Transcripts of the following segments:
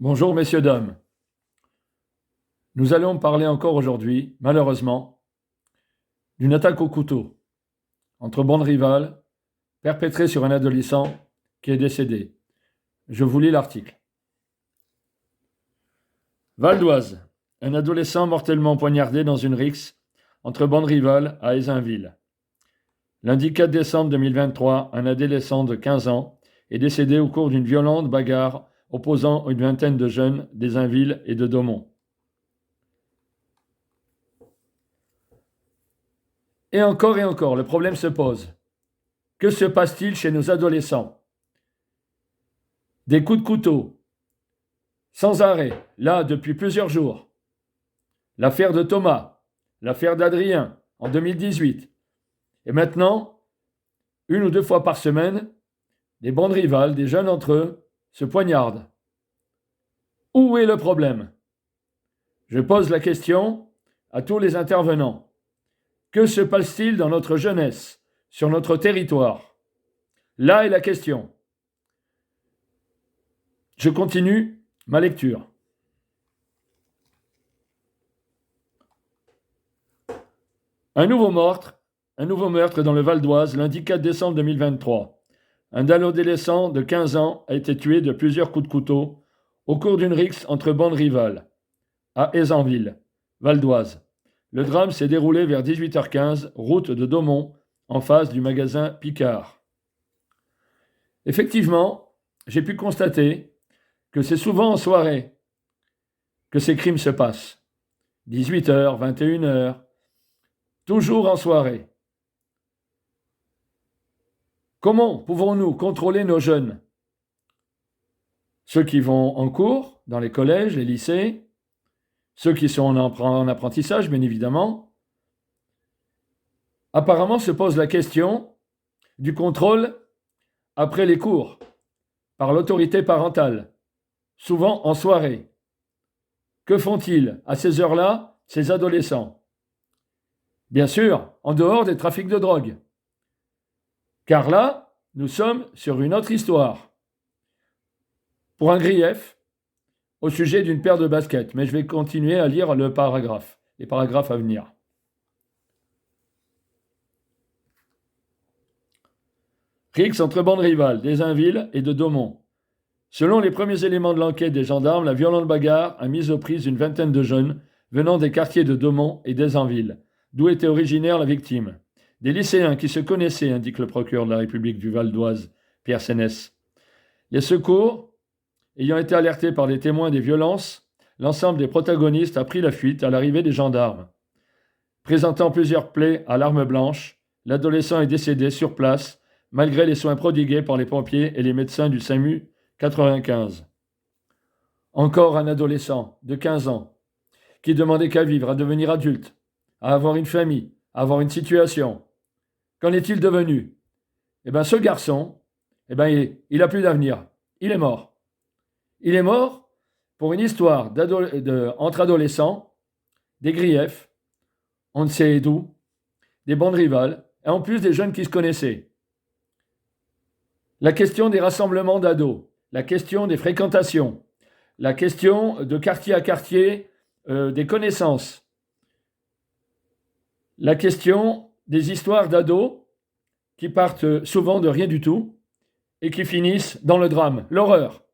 Bonjour messieurs, dames. Nous allons parler encore aujourd'hui, malheureusement, d'une attaque au couteau entre bandes rivales perpétrée sur un adolescent qui est décédé. Je vous lis l'article. Val d'Oise, un adolescent mortellement poignardé dans une rixe entre bandes rivales à Aizainville. Lundi 4 décembre 2023, un adolescent de 15 ans est décédé au cours d'une violente bagarre opposant une vingtaine de jeunes d'Aizainville et de Daumont. Et encore, le problème se pose. Que se passe-t-il chez nos adolescents? Des coups de couteau, sans arrêt, là depuis plusieurs jours. L'affaire de Thomas, l'affaire d'Adrien, en 2018. Et maintenant, une ou deux fois par semaine, des bandes rivales, des jeunes entre eux, se poignardent. Où est le problème? Je pose la question à tous les intervenants. Que se passe-t-il dans notre jeunesse, sur notre territoire? Là est la question. Je continue ma lecture. Un nouveau meurtre dans le Val d'Oise, lundi 4 décembre 2023. Un adolescent de 15 ans a été tué de plusieurs coups de couteau au cours d'une rixe entre bandes rivales, à Aizainville, Val d'Oise. Le drame s'est déroulé vers 18h15, route de Daumont, en face du magasin Picard. Effectivement, j'ai pu constater que c'est souvent en soirée que ces crimes se passent. 18h, 21h, toujours en soirée. Comment pouvons-nous contrôler nos jeunes? Ceux qui vont en cours, dans les collèges, les lycées, ceux qui sont en apprentissage, bien évidemment. Apparemment se pose la question du contrôle après les cours, par l'autorité parentale, souvent en soirée. Que font-ils à ces heures-là, ces adolescents? Bien sûr, en dehors des trafics de drogue. Car là, nous sommes sur une autre histoire. Pour un grief, au sujet d'une paire de baskets, mais je vais continuer à lire les paragraphes à venir. Rixe entre bandes rivales d'Aizainville et de Daumont. Selon les premiers éléments de l'enquête des gendarmes, la violente bagarre a mis aux prises une vingtaine de jeunes venant des quartiers de Daumont et d'Aizainville, d'où était originaire la victime. Des lycéens qui se connaissaient, indique le procureur de la République du Val d'Oise, Pierre Sénès. Les secours ayant été alertés par des témoins des violences, l'ensemble des protagonistes a pris la fuite à l'arrivée des gendarmes. Présentant plusieurs plaies à l'arme blanche, l'adolescent est décédé sur place, malgré les soins prodigués par les pompiers et les médecins du SAMU 95. Encore un adolescent de 15 ans qui demandait qu'à vivre, à devenir adulte, à avoir une famille, à avoir une situation. Qu'en est-il devenu? Ce garçon, il n'a plus d'avenir. Il est mort. Il est mort pour une histoire entre adolescents, des griefs, on ne sait d'où, des bandes rivales, et en plus des jeunes qui se connaissaient. La question des rassemblements d'ados, la question des fréquentations, la question de quartier à quartier des connaissances, la question des histoires d'ados qui partent souvent de rien du tout et qui finissent dans le drame, l'horreur.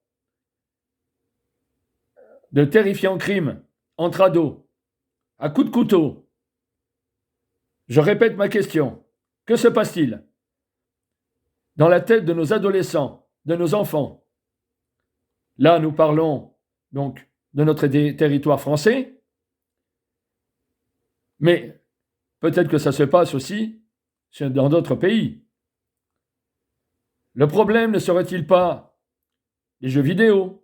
De terrifiants crimes entre ados, à coups de couteau. Je répète ma question. Que se passe-t-il dans la tête de nos adolescents, de nos enfants? Là, nous parlons donc de notre territoire français, mais peut-être que ça se passe aussi dans d'autres pays. Le problème ne serait-il pas des jeux vidéo,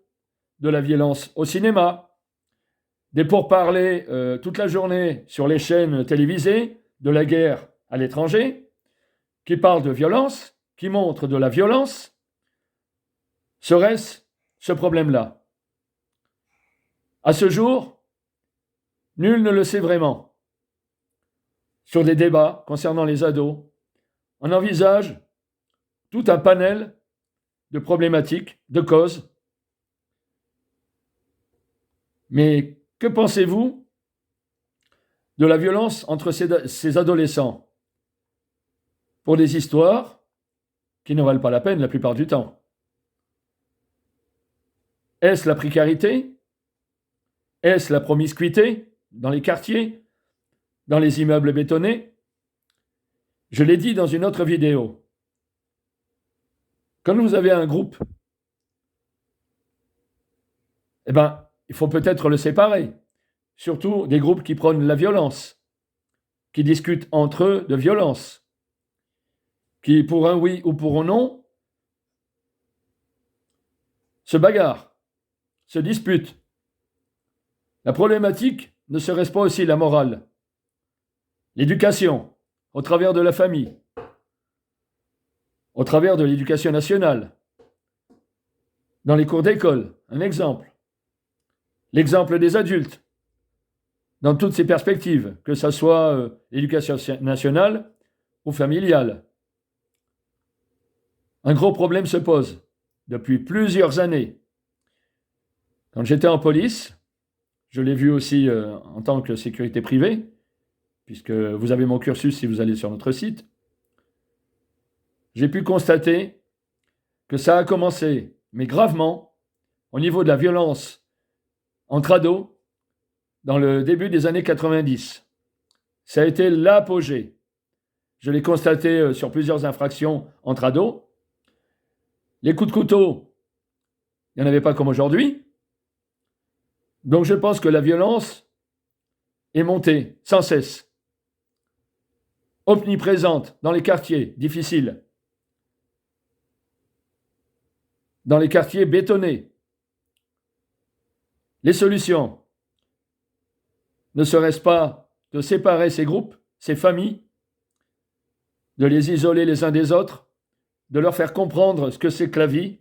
de la violence au cinéma, des pourparlers toute la journée sur les chaînes télévisées, de la guerre à l'étranger, qui parlent de violence, qui montrent de la violence? Serait-ce ce problème-là? À ce jour, nul ne le sait vraiment. Sur les débats concernant les ados, on envisage tout un panel de problématiques, de causes. Mais que pensez-vous de la violence entre ces adolescents pour des histoires qui ne valent pas la peine la plupart du temps? Est-ce la précarité? Est-ce la promiscuité dans les quartiers, dans les immeubles bétonnés? Je l'ai dit dans une autre vidéo. Quand vous avez un groupe, il faut peut-être le séparer. Surtout des groupes qui prônent la violence, qui discutent entre eux de violence, qui, pour un oui ou pour un non, se bagarrent, se disputent. La problématique ne serait-ce pas aussi la morale, l'éducation, au travers de la famille, au travers de l'éducation nationale, dans les cours d'école, un exemple. L'exemple des adultes, dans toutes ces perspectives, que ce soit l'éducation nationale ou familiale. Un gros problème se pose depuis plusieurs années. Quand j'étais en police, je l'ai vu aussi en tant que sécurité privée, puisque vous avez mon cursus si vous allez sur notre site, j'ai pu constater que ça a commencé, mais gravement, au niveau de la violence entre ados, dans le début des années 90. Ça a été l'apogée. Je l'ai constaté sur plusieurs infractions entre ados. Les coups de couteau, il n'y en avait pas comme aujourd'hui. Donc je pense que la violence est montée sans cesse, omniprésente dans les quartiers difficiles, dans les quartiers bétonnés. Les solutions ne serait-ce pas de séparer ces groupes, ces familles, de les isoler les uns des autres, de leur faire comprendre ce que c'est que la vie,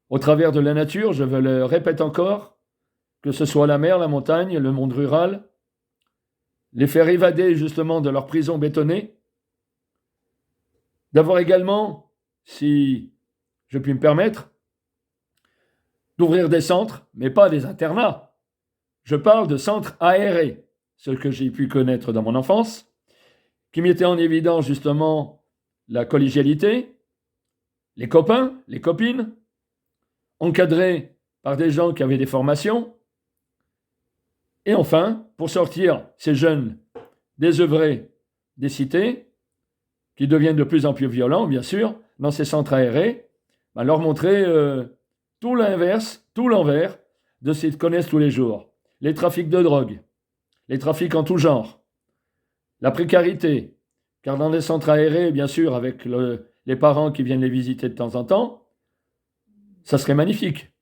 au travers de la nature, je le répète encore, que ce soit la mer, la montagne, le monde rural, les faire évader justement de leur prison bétonnée, d'avoir également, si je puis me permettre, d'ouvrir des centres, mais pas des internats. Je parle de centres aérés, ce que j'ai pu connaître dans mon enfance, qui mettaient en évidence justement la collégialité, les copains, les copines, encadrés par des gens qui avaient des formations. Et enfin, pour sortir ces jeunes désœuvrés des cités, qui deviennent de plus en plus violents, bien sûr, dans ces centres aérés, leur montrer tout l'inverse, tout l'envers de ce qu'ils connaissent tous les jours. Les trafics de drogue, les trafics en tout genre, la précarité, car dans les centres aérés, bien sûr, avec les parents qui viennent les visiter de temps en temps, ça serait magnifique,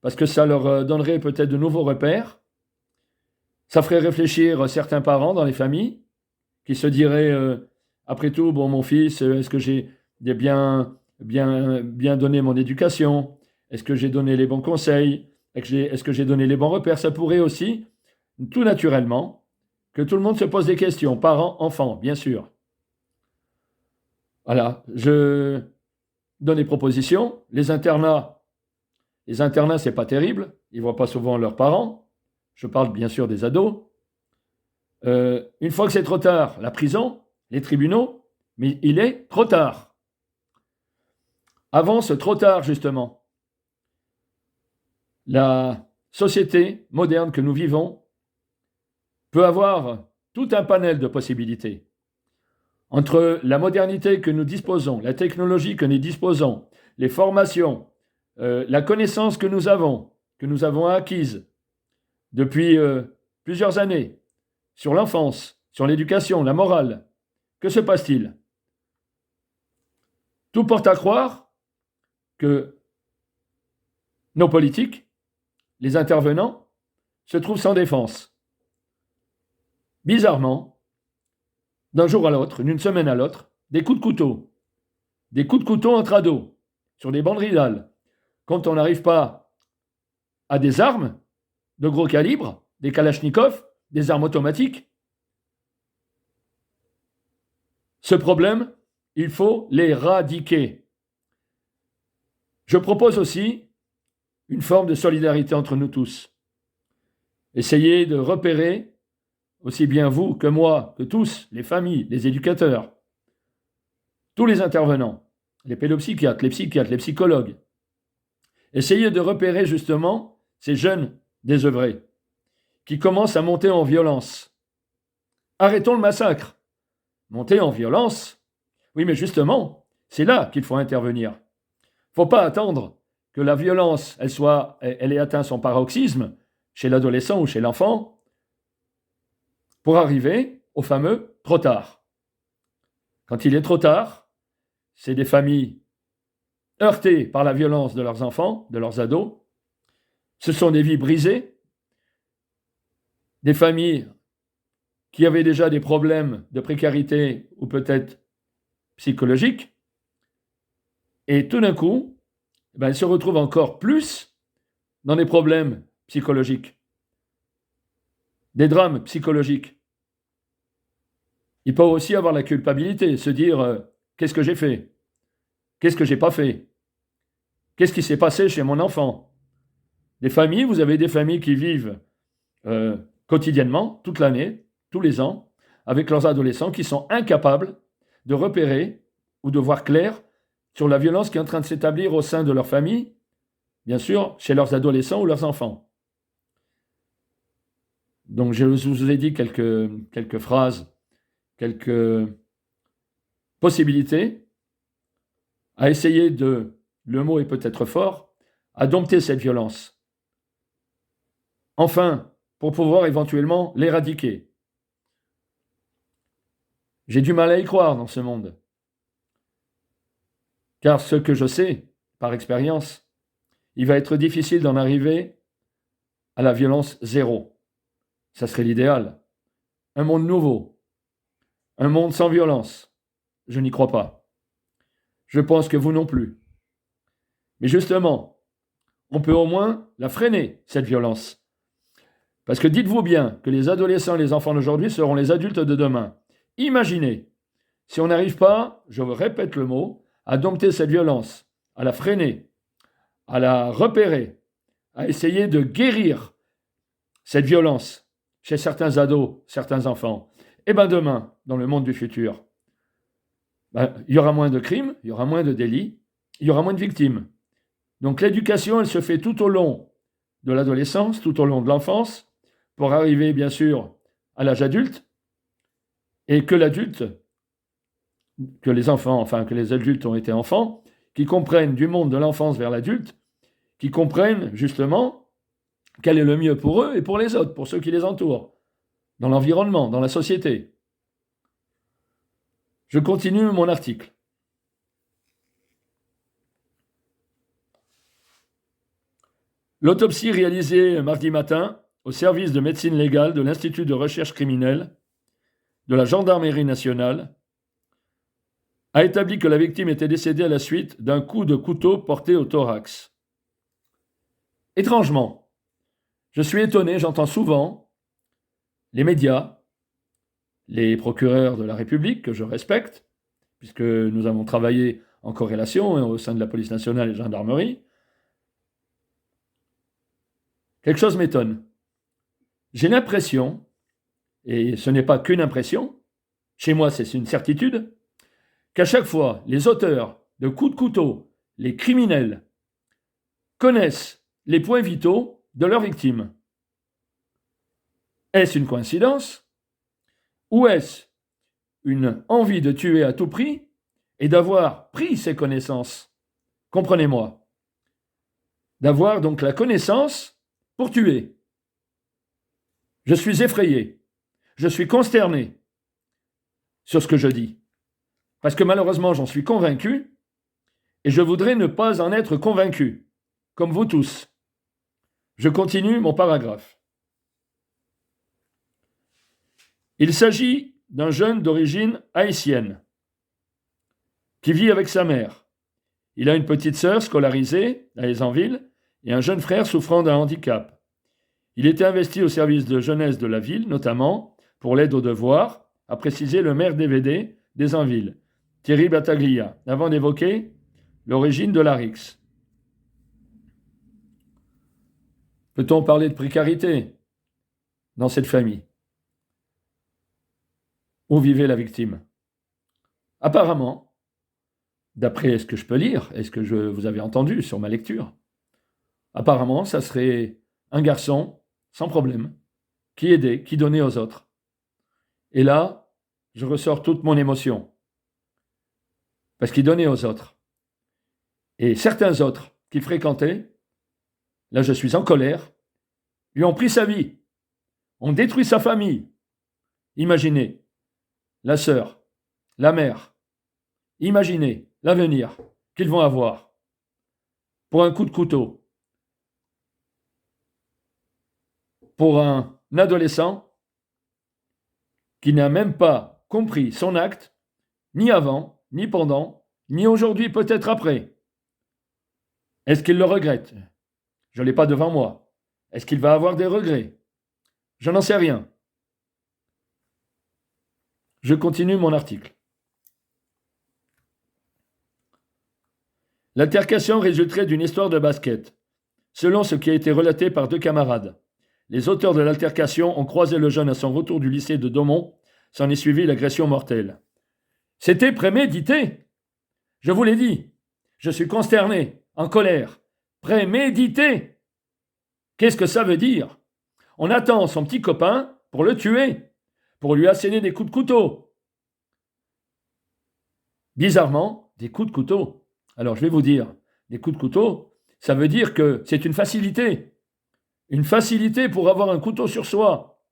parce que ça leur donnerait peut-être de nouveaux repères, ça ferait réfléchir certains parents dans les familles, qui se diraient, après tout, bon, mon fils, est-ce que j'ai bien donné mon éducation? Est-ce que j'ai donné les bons conseils? Est-ce que j'ai donné les bons repères? Ça pourrait aussi, tout naturellement, que tout le monde se pose des questions, parents, enfants, bien sûr. Voilà, je donne des propositions. Les internats, c'est pas terrible. Ils ne voient pas souvent leurs parents. Je parle bien sûr des ados. Une fois que c'est trop tard, la prison, les tribunaux, mais il est trop tard. Avance trop tard, justement. La société moderne que nous vivons peut avoir tout un panel de possibilités. Entre la modernité que nous disposons, la technologie que nous disposons, les formations, la connaissance que nous avons acquise depuis plusieurs années sur l'enfance, sur l'éducation, la morale, que se passe-t-il? Tout porte à croire que nos politiques, les intervenants, se trouvent sans défense. Bizarrement, d'un jour à l'autre, d'une semaine à l'autre, des coups de couteau entre ados, sur des bandes rivales. Quand on n'arrive pas à des armes de gros calibre, des kalachnikovs, des armes automatiques, ce problème, il faut l'éradiquer. Je propose aussi une forme de solidarité entre nous tous. Essayez de repérer, aussi bien vous que moi, que tous, les familles, les éducateurs, tous les intervenants, les pédopsychiatres, les psychologues. Essayez de repérer justement ces jeunes désœuvrés qui commencent à monter en violence. Arrêtons le massacre. Monter en violence? Oui, mais justement, c'est là qu'il faut intervenir. Il ne faut pas attendre que la violence, elle ait atteint son paroxysme chez l'adolescent ou chez l'enfant pour arriver au fameux trop tard. Quand il est trop tard, c'est des familles heurtées par la violence de leurs enfants, de leurs ados. Ce sont des vies brisées, des familles qui avaient déjà des problèmes de précarité ou peut-être psychologiques. Et tout d'un coup, elles se retrouvent encore plus dans des problèmes psychologiques, des drames psychologiques. Ils peuvent aussi avoir la culpabilité, se dire qu'est-ce que j'ai fait? Qu'est-ce que j'ai pas fait? Qu'est-ce qui s'est passé chez mon enfant? Des familles, vous avez des familles qui vivent quotidiennement, toute l'année, tous les ans, avec leurs adolescents qui sont incapables de repérer ou de voir clair sur la violence qui est en train de s'établir au sein de leur famille, bien sûr, chez leurs adolescents ou leurs enfants. Donc, je vous ai dit quelques phrases, quelques possibilités à essayer le mot est peut-être fort, à dompter cette violence. Enfin, pour pouvoir éventuellement l'éradiquer. J'ai du mal à y croire dans ce monde. Car ce que je sais, par expérience, il va être difficile d'en arriver à la violence zéro. Ça serait l'idéal. Un monde nouveau. Un monde sans violence. Je n'y crois pas. Je pense que vous non plus. Mais justement, on peut au moins la freiner, cette violence. Parce que dites-vous bien que les adolescents et les enfants d'aujourd'hui seront les adultes de demain. Imaginez, si on n'arrive pas, je répète le mot, à dompter cette violence, à la freiner, à la repérer, à essayer de guérir cette violence chez certains ados, certains enfants, et bien demain, dans le monde du futur, il y aura moins de crimes, il y aura moins de délits, il y aura moins de victimes. Donc l'éducation, elle se fait tout au long de l'adolescence, tout au long de l'enfance, pour arriver bien sûr à l'âge adulte, et que l'adulte, que les enfants, enfin que les adultes ont été enfants, qui comprennent du monde de l'enfance vers l'adulte, qui comprennent justement quel est le mieux pour eux et pour les autres, pour ceux qui les entourent, dans l'environnement, dans la société. Je continue mon article. L'autopsie réalisée mardi matin au service de médecine légale de l'Institut de recherche criminelle de la Gendarmerie nationale a établi que la victime était décédée à la suite d'un coup de couteau porté au thorax. Étrangement, je suis étonné, j'entends souvent les médias, les procureurs de la République, que je respecte, puisque nous avons travaillé en corrélation au sein de la police nationale et de la gendarmerie. Quelque chose m'étonne. J'ai l'impression, et ce n'est pas qu'une impression, chez moi c'est une certitude, qu'à chaque fois, les auteurs de coups de couteau, les criminels, connaissent les points vitaux de leurs victimes. Est-ce une coïncidence? Ou est-ce une envie de tuer à tout prix et d'avoir pris ces connaissances? Comprenez-moi. D'avoir donc la connaissance pour tuer. Je suis effrayé. Je suis consterné sur ce que je dis. Parce que malheureusement, j'en suis convaincu et je voudrais ne pas en être convaincu, comme vous tous. Je continue mon paragraphe. Il s'agit d'un jeune d'origine haïtienne qui vit avec sa mère. Il a une petite sœur scolarisée à Aisanville et un jeune frère souffrant d'un handicap. Il était investi au service de jeunesse de la ville, notamment pour l'aide aux devoirs, a précisé le maire DVD d'Aisanville, Thierry Battaglia, avant d'évoquer l'origine de l'ARIX. Peut-on parler de précarité? dans cette famille où vivait la victime. Apparemment, d'après ce que je peux lire et ce que vous avez entendu sur ma lecture, apparemment, ça serait un garçon sans problème qui aidait, qui donnait aux autres. Et là, je ressors toute mon émotion parce qu'il donnait aux autres. Et certains autres qu'il fréquentait, là je suis en colère, lui ont pris sa vie, ont détruit sa famille. Imaginez la sœur, la mère, imaginez l'avenir qu'ils vont avoir pour un coup de couteau, pour un adolescent qui n'a même pas compris son acte, ni avant, ni pendant, ni aujourd'hui, peut-être après. Est-ce qu'il le regrette? Je ne l'ai pas devant moi. Est-ce qu'il va avoir des regrets? Je n'en sais rien. Je continue mon article. L'altercation résulterait d'une histoire de basket, selon ce qui a été relaté par 2 camarades. Les auteurs de l'altercation ont croisé le jeune à son retour du lycée de Daumont. S'en est suivi l'agression mortelle. C'était prémédité. Je vous l'ai dit. Je suis consterné, en colère. Prémédité. Qu'est-ce que ça veut dire? On attend son petit copain pour le tuer, pour lui asséner des coups de couteau. Bizarrement, des coups de couteau. Alors je vais vous dire, des coups de couteau, ça veut dire que c'est une facilité. Une facilité pour avoir un couteau sur soi.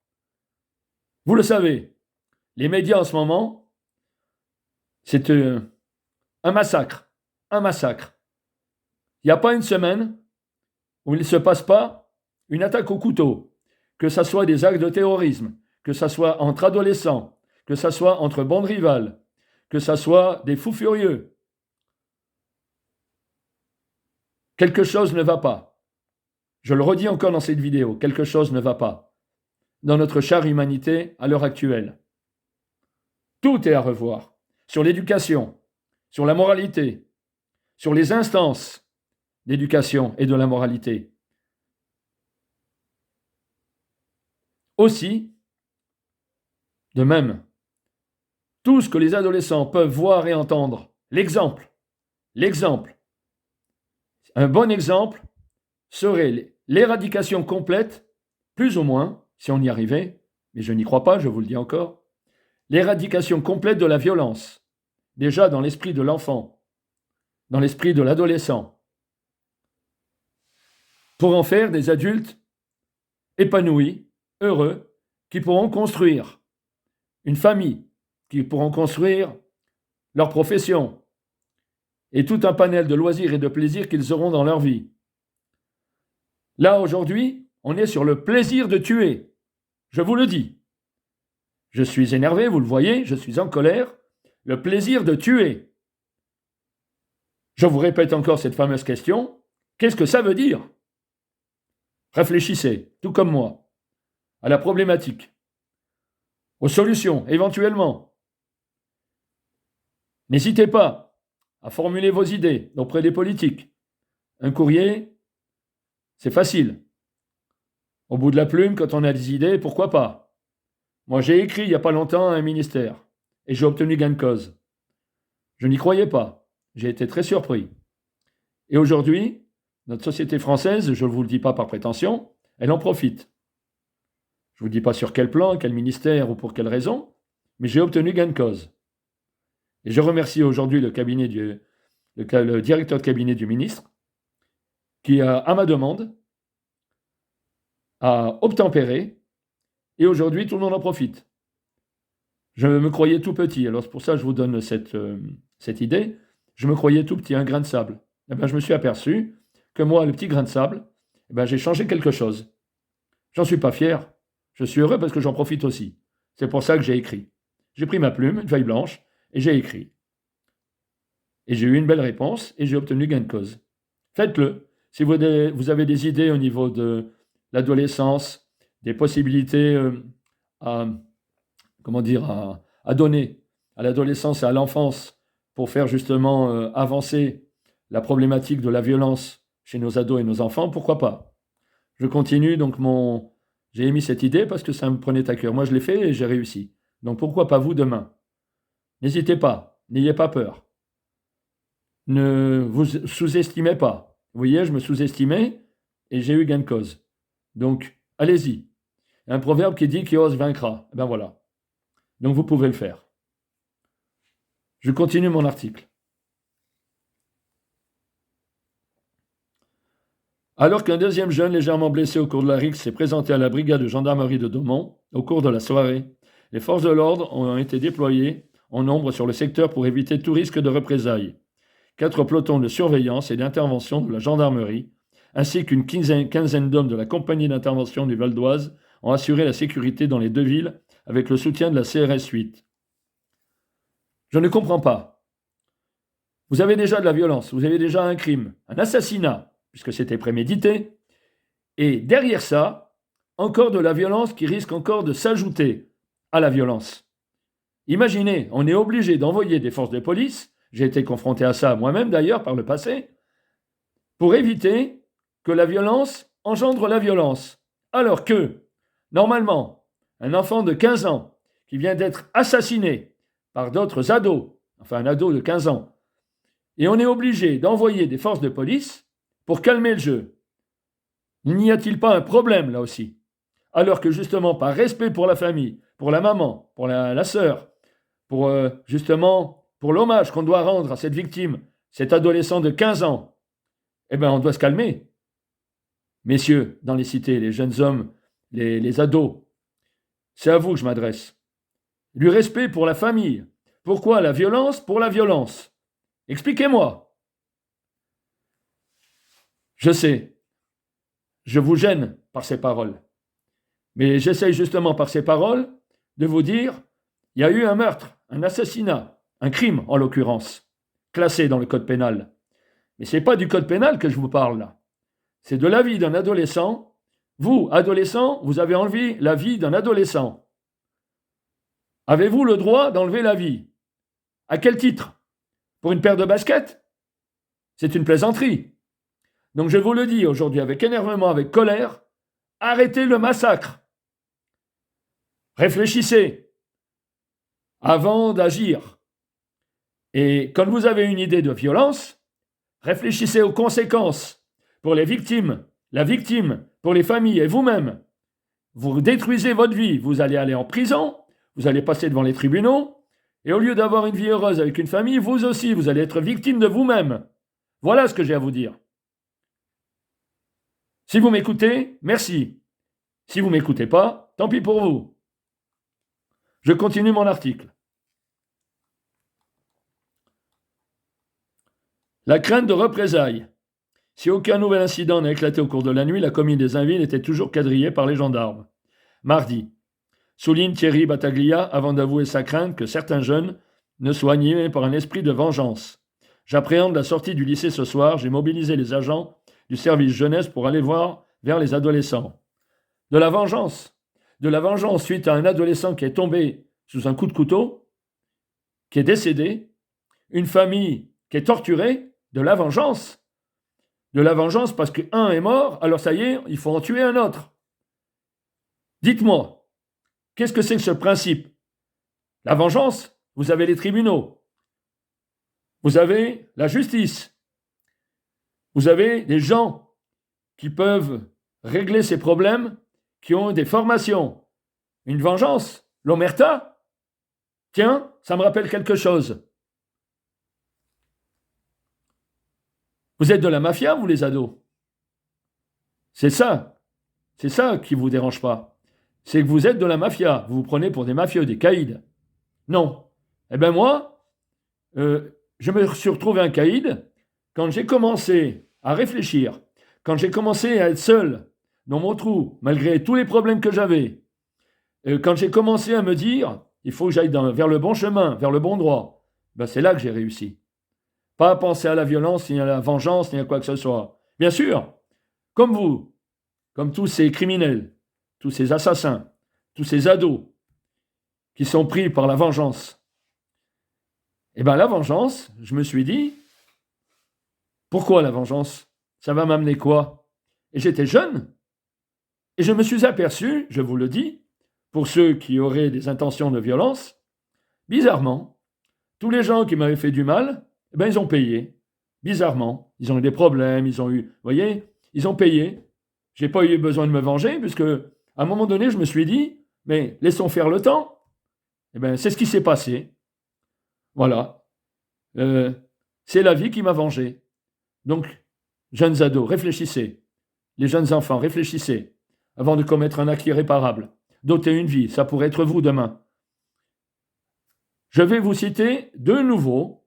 Vous le savez, les médias en ce moment, c'est un massacre. Un massacre. Il n'y a pas une semaine où il ne se passe pas une attaque au couteau, que ce soit des actes de terrorisme, que ce soit entre adolescents, que ce soit entre bandes rivales, que ce soit des fous furieux. Quelque chose ne va pas. Je le redis encore dans cette vidéo, quelque chose ne va pas dans notre chère humanité à l'heure actuelle. Tout est à revoir. Sur l'éducation, sur la moralité, sur les instances d'éducation et de la moralité. Aussi, de même, tout ce que les adolescents peuvent voir et entendre, l'exemple, un bon exemple serait l'éradication complète, plus ou moins, si on y arrivait, mais je n'y crois pas, je vous le dis encore, l'éradication complète de la violence, déjà dans l'esprit de l'enfant, dans l'esprit de l'adolescent, pour en faire des adultes épanouis, heureux, qui pourront construire une famille, qui pourront construire leur profession et tout un panel de loisirs et de plaisirs qu'ils auront dans leur vie. Là, aujourd'hui, on est sur le plaisir de tuer. Je vous le dis. Je suis énervé, vous le voyez, je suis en colère. Le plaisir de tuer. Je vous répète encore cette fameuse question. Qu'est-ce que ça veut dire? Réfléchissez, tout comme moi, à la problématique, aux solutions, éventuellement. N'hésitez pas à formuler vos idées auprès des politiques. Un courrier, c'est facile. Au bout de la plume, quand on a des idées, pourquoi pas? Moi, j'ai écrit il n'y a pas longtemps à un ministère et j'ai obtenu gain de cause. Je n'y croyais pas. J'ai été très surpris. Et aujourd'hui, notre société française, je ne vous le dis pas par prétention, elle en profite. Je ne vous dis pas sur quel plan, quel ministère ou pour quelle raison, mais j'ai obtenu gain de cause. Et je remercie aujourd'hui le directeur de cabinet du ministre qui, à ma demande, a obtempéré et aujourd'hui tout le monde en profite. Je me croyais tout petit, alors c'est pour ça que je vous donne cette idée. Je me croyais tout petit, un grain de sable. Eh bien, je me suis aperçu que moi, le petit grain de sable, eh bien, j'ai changé quelque chose. J'en suis pas fier. Je suis heureux parce que j'en profite aussi. C'est pour ça que j'ai écrit. J'ai pris ma plume, une feuille blanche, et j'ai écrit. Et j'ai eu une belle réponse et j'ai obtenu gain de cause. Faites-le. Si vous avez des idées au niveau de l'adolescence, des possibilités à donner à l'adolescence et à l'enfance pour faire justement avancer la problématique de la violence chez nos ados et nos enfants, pourquoi pas? Je continue donc J'ai émis cette idée parce que ça me prenait à cœur. Moi, je l'ai fait et j'ai réussi. Donc pourquoi pas vous demain? N'hésitez pas, n'ayez pas peur. Ne vous sous-estimez pas. Vous voyez, je me sous-estimais et j'ai eu gain de cause. Donc, allez-y. Un proverbe qui dit qui ose vaincra. Ben voilà. Donc vous pouvez le faire. Je continue mon article. Alors qu'un deuxième jeune légèrement blessé au cours de la rixe s'est présenté à la brigade de gendarmerie de Domont, au cours de la soirée, les forces de l'ordre ont été déployées en nombre sur le secteur pour éviter tout risque de représailles. 4 pelotons de surveillance et d'intervention de la gendarmerie, ainsi qu'une quinzaine d'hommes de la compagnie d'intervention du Val d'Oise ont assuré la sécurité dans les 2 villes avec le soutien de la CRS 8. Je ne comprends pas. Vous avez déjà de la violence, vous avez déjà un crime, un assassinat, puisque c'était prémédité, et derrière ça, encore de la violence qui risque encore de s'ajouter à la violence. Imaginez, on est obligé d'envoyer des forces de police, j'ai été confronté à ça moi-même d'ailleurs par le passé, pour éviter que la violence engendre la violence. Alors que, normalement, un enfant de 15 ans qui vient d'être assassiné par d'autres ados, enfin un ado de 15 ans, et on est obligé d'envoyer des forces de police pour calmer le jeu. N'y a-t-il pas un problème là aussi? Alors que justement, par respect pour la famille, pour la maman, pour la sœur, pour justement, pour l'hommage qu'on doit rendre à cette victime, cet adolescent de 15 ans, eh bien, on doit se calmer. Messieurs, dans les cités, les jeunes hommes, les ados, c'est à vous que je m'adresse. Du respect pour la famille. Pourquoi la violence pour la violence? Expliquez-moi. Je sais, je vous gêne par ces paroles. Mais j'essaye justement par ces paroles de vous dire, il y a eu un meurtre, un assassinat, un crime en l'occurrence, classé dans le code pénal. Mais ce n'est pas du code pénal que je vous parle là. C'est de la vie d'un adolescent. Vous, adolescent, vous avez enlevé la vie d'un adolescent. Avez-vous le droit d'enlever la vie? À quel titre? Pour une paire de baskets? C'est une plaisanterie. Donc je vous le dis aujourd'hui avec énervement, avec colère, arrêtez le massacre. Réfléchissez avant d'agir. Et quand vous avez une idée de violence, réfléchissez aux conséquences pour les victimes, la victime, pour les familles et vous-même. Vous détruisez votre vie, vous allez aller en prison, vous allez passer devant les tribunaux, et au lieu d'avoir une vie heureuse avec une famille, vous aussi, vous allez être victime de vous-même. Voilà ce que j'ai à vous dire. Si vous m'écoutez, merci. Si vous ne m'écoutez pas, tant pis pour vous. Je continue mon article. La crainte de représailles. Si aucun nouvel incident n'a éclaté au cours de la nuit, la commune des Invines était toujours quadrillée par les gendarmes. Mardi, souligne Thierry Battaglia avant d'avouer sa crainte que certains jeunes ne soient animés par un esprit de vengeance. J'appréhende la sortie du lycée ce soir, j'ai mobilisé les agents du service jeunesse pour aller voir vers les adolescents. De la vengeance suite à un adolescent qui est tombé sous un coup de couteau, qui est décédé, une famille qui est torturée, de la vengeance. De la vengeance parce qu'un est mort, alors ça y est, il faut en tuer un autre. Dites-moi, qu'est-ce que c'est que ce principe? La vengeance, vous avez les tribunaux, vous avez la justice, vous avez des gens qui peuvent régler ces problèmes, qui ont des formations. Une vengeance, l'omerta, tiens, ça me rappelle quelque chose. Vous êtes de la mafia, vous les ados? C'est ça qui ne vous dérange pas. C'est que vous êtes de la mafia, vous vous prenez pour des mafieux, des caïds. Non. Eh bien moi, je me suis retrouvé un caïd quand j'ai commencé à réfléchir, quand j'ai commencé à être seul dans mon trou, malgré tous les problèmes que j'avais, quand j'ai commencé à me dire, il faut que j'aille vers le bon chemin, vers le bon droit, ben c'est là que j'ai réussi. Pas à penser à la violence, ni à la vengeance, ni à quoi que ce soit. Bien sûr, comme vous, comme tous ces criminels, tous ces assassins, tous ces ados qui sont pris par la vengeance. Eh bien, la vengeance, je me suis dit, pourquoi la vengeance? Ça va m'amener quoi? Et j'étais jeune. Et je me suis aperçu, je vous le dis, pour ceux qui auraient des intentions de violence, bizarrement, tous les gens qui m'avaient fait du mal, eh ben, ils ont payé. Bizarrement, ils ont eu des problèmes, ils ont eu, vous voyez, ils ont payé. J'ai pas eu besoin de me venger, puisque à un moment donné, je me suis dit, mais laissons faire le temps. Eh ben, c'est ce qui s'est passé. Voilà. C'est la vie qui m'a vengé. Donc, jeunes ados, réfléchissez. Les jeunes enfants, réfléchissez avant de commettre un acte irréparable. D'ôter une vie, ça pourrait être vous demain. Je vais vous citer de nouveau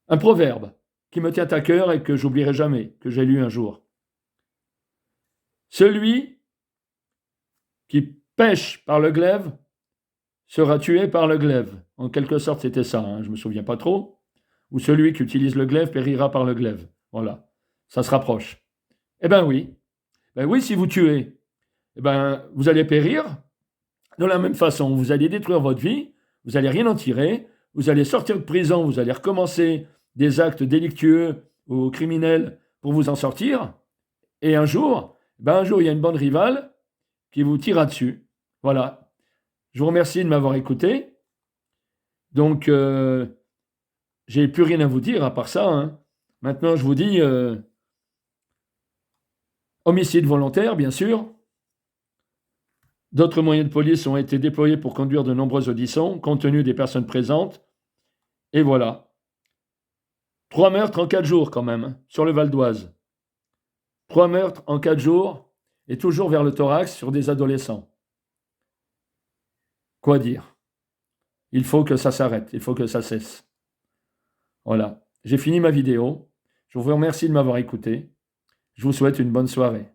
un proverbe qui me tient à cœur et que j'oublierai jamais, que j'ai lu un jour. Celui qui pêche par le glaive sera tué par le glaive. En quelque sorte, c'était ça, je ne me souviens pas trop. Ou celui qui utilise le glaive périra par le glaive. Voilà, ça se rapproche. Eh bien oui, si vous tuez, vous allez périr de la même façon. Vous allez détruire votre vie, vous n'allez rien en tirer, vous allez sortir de prison, vous allez recommencer des actes délictueux ou criminels pour vous en sortir. Et un jour, il y a une bande rivale qui vous tirera dessus. Voilà. Je vous remercie de m'avoir écouté. Donc, j'ai plus rien à vous dire à part ça. Maintenant, je vous dis homicide volontaire, bien sûr. D'autres moyens de police ont été déployés pour conduire de nombreuses auditions, compte tenu des personnes présentes. Et voilà. 3 meurtres en 4 jours quand même, sur le Val d'Oise. 3 meurtres en 4 jours, et toujours vers le thorax sur des adolescents. Quoi dire? Il faut que ça s'arrête, il faut que ça cesse. Voilà. J'ai fini ma vidéo. Je vous remercie de m'avoir écouté. Je vous souhaite une bonne soirée.